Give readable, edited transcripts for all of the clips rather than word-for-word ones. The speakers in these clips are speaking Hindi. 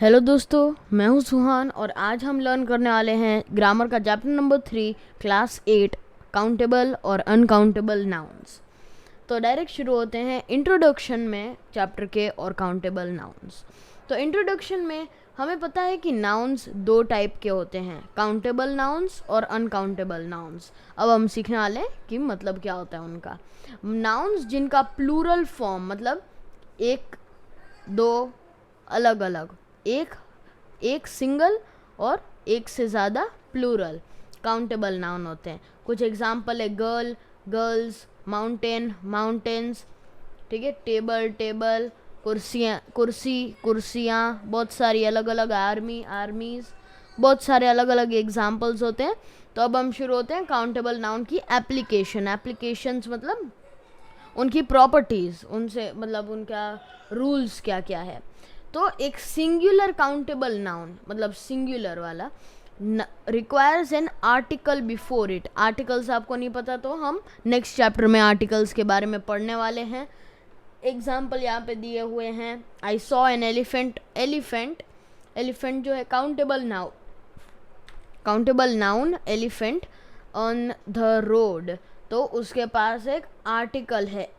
हेलो दोस्तों, मैं हूं सुहान और आज हम लर्न करने वाले हैं ग्रामर का चैप्टर नंबर 3 क्लास 8 काउंटेबल और अनकाउंटेबल नाउन्स। तो डायरेक्ट शुरू होते हैं इंट्रोडक्शन में चैप्टर के और काउंटेबल नाउन्स। तो इंट्रोडक्शन में हमें पता है कि नाउन्स दो टाइप के होते हैं, काउंटेबल नाउन्स और अनकाउंटेबल नाउन्स। अब हम सीखने वाले हैं कि मतलब क्या होता है उनका। नाउन्स जिनका प्लूरल फॉर्म मतलब एक दो अलग अलग, एक सिंगल और एक से ज़्यादा प्लूरल काउंटेबल नाउन होते हैं। कुछ एग्जाम्पल है गर्ल, गर्ल्स, माउंटेन, माउंटेन्स, ठीक है, टेबल, टेबल, कुर्सियाँ, बहुत सारी अलग अलग, आर्मी, आर्मीज़, बहुत सारे अलग अलग एग्जाम्पल्स होते हैं। तो अब हम शुरू होते हैं काउंटेबल नाउन की एप्लीकेशंस मतलब उनकी प्रॉपर्टीज़, उनसे मतलब उनका रूल्स क्या क्या है। तो एक सिंगुलर काउंटेबल नाउन मतलब सिंगुलर वाला requires an article before it. Articles आपको नहीं पता तो हम नेक्स्ट चैप्टर में आर्टिकल्स के बारे में पढ़ने वाले हैं। एग्जाम्पल यहाँ पे दिए हुए हैं। I saw an elephant. Elephant जो है countable noun elephant on the road, तो उसके पास एक आर्टिकल है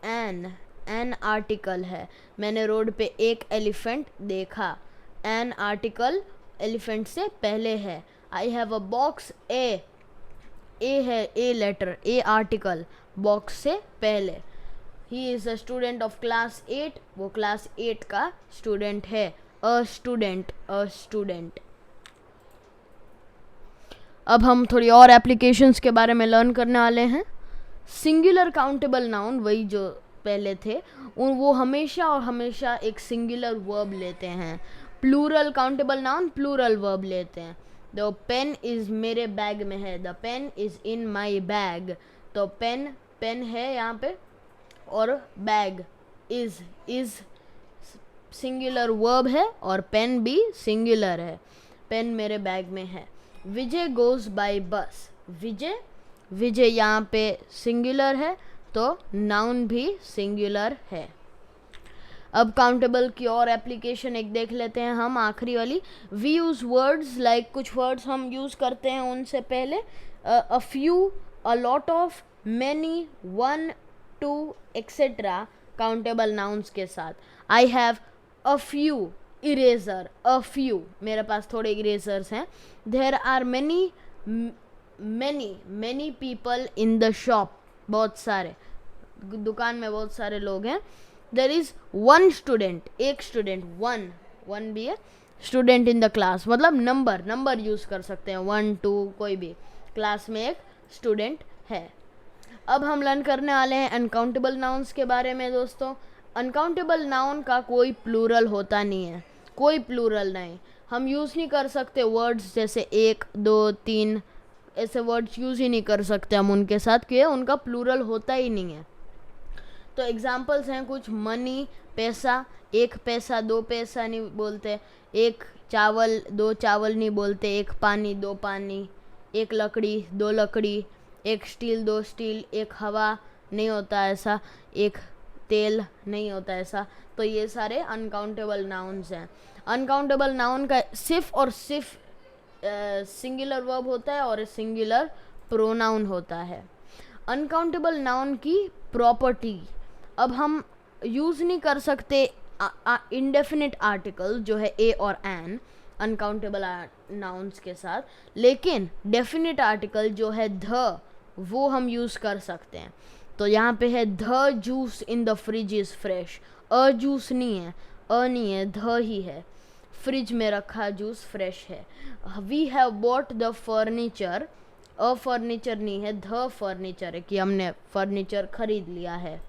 एन आर्टिकल है। मैंने रोड पे एक एलिफेंट देखा, एन आर्टिकल एलिफेंट से पहले है। आई हैव अ बॉक्स, ए है, a letter, a article box से पहले। He is a student of class 8, वो क्लास 8 का स्टूडेंट है। A student. अब हम थोड़ी और एप्लीकेशंस के बारे में लर्न करने वाले हैं। सिंगुलर काउंटेबल नाउन वही जो पहले थे वो हमेशा एक सिंगुलर वर्ब लेते हैं। Plural countable noun plural verb लेते हैं। द पेन इज़ मेरे बैग में है, the pen is in my bag. तो पेन है यहाँ पे और बैग इज़ सिंगुलर वर्ब है और पेन भी सिंगुलर है। पेन मेरे बैग में है। विजय गोज़ बाय बस। विजय यहाँ पे सिंगुलर है तो नाउन भी सिंगुलर है। अब काउंटेबल की और एप्लीकेशन एक देख लेते हैं हम, आखिरी वाली। वी यूज़ वर्ड्स लाइक, कुछ वर्ड्स हम यूज़ करते हैं उनसे पहले a few, a lot of, many, one, two etcetera countable nouns के साथ। I have a few eraser, a few, मेरे पास थोड़े इरेजर्स हैं। There are many people in the shop, बहुत सारे, दुकान में बहुत सारे लोग हैं। देयर इज़ वन स्टूडेंट, एक स्टूडेंट, वन भी है। स्टूडेंट इन द क्लास मतलब नंबर यूज़ कर सकते हैं, 1 2 कोई भी, क्लास में एक स्टूडेंट है। अब हम लर्न करने वाले हैं अनकाउंटेबल नाउन्स के बारे में दोस्तों। अनकाउंटेबल नाउन का कोई प्लूरल होता नहीं है, कोई प्लूरल नहीं। हम यूज़ नहीं कर सकते वर्ड्स जैसे 1 2 3, ऐसे वर्ड्स यूज़ ही नहीं कर सकते हम उनके साथ, क्योंकि उनका प्लूरल होता ही नहीं है। तो एग्जाम्पल्स हैं कुछ, मनी, पैसा, एक पैसा, दो पैसा नहीं बोलते। एक चावल, दो चावल नहीं बोलते। एक पानी, दो पानी। एक लकड़ी, दो लकड़ी। एक स्टील, दो स्टील। एक हवा नहीं होता ऐसा। एक तेल नहीं होता ऐसा। तो ये सारे अनकाउंटेबल नाउन्स हैं। अनकाउंटेबल नाउन का सिर्फ और सिर्फ सिंगुलर वर्ब होता है और सिंगुलर प्रोनाउन होता है। अनकाउंटेबल नाउन की प्रॉपर्टी, अब हम यूज़ नहीं कर सकते इंडेफिनिट आर्टिकल जो है ए और एन अनकाउंटेबल नाउन्स के साथ, लेकिन डेफिनिट आर्टिकल जो है ध, वो हम यूज़ कर सकते हैं। तो यहाँ पे है the juice in the fridge is fresh. A juice नहीं है, ध ही है। फ्रिज में रखा जूस फ्रेश है। We have bought the furniture, a furniture नहीं है, द फर्नीचर है कि हमने फर्नीचर खरीद लिया है।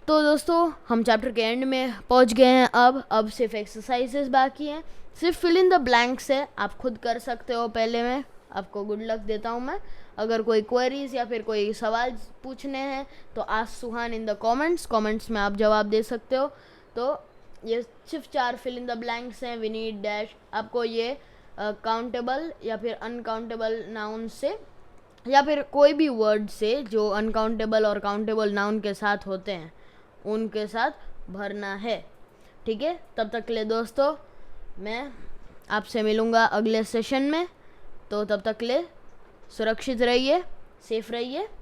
तो दोस्तों हम चैप्टर के एंड में पहुंच गए हैं। अब सिर्फ एक्सरसाइजेस बाकी हैं, सिर्फ फिल इन द ब्लैंक्स है, आप खुद कर सकते हो। पहले मैं आपको गुड लक देता हूं मैं। अगर कोई क्वेरीज या फिर कोई सवाल पूछने हैं तो ask Suhan in the comments में आप जवाब दे सकते हो। तो ये सिर्फ 4 फिल इन द ब्लैंक्स हैं। वी नीड डैश, आपको ये काउंटेबल या फिर अनकाउंटेबल नाउन से या फिर कोई भी वर्ड से जो अनकाउंटेबल और काउंटेबल नाउन के साथ होते हैं उनके साथ भरना है। ठीक है, तब तक के लिए दोस्तों मैं आपसे मिलूँगा अगले सेशन में। तो तब तक ले सुरक्षित रहिए, सेफ रहिए।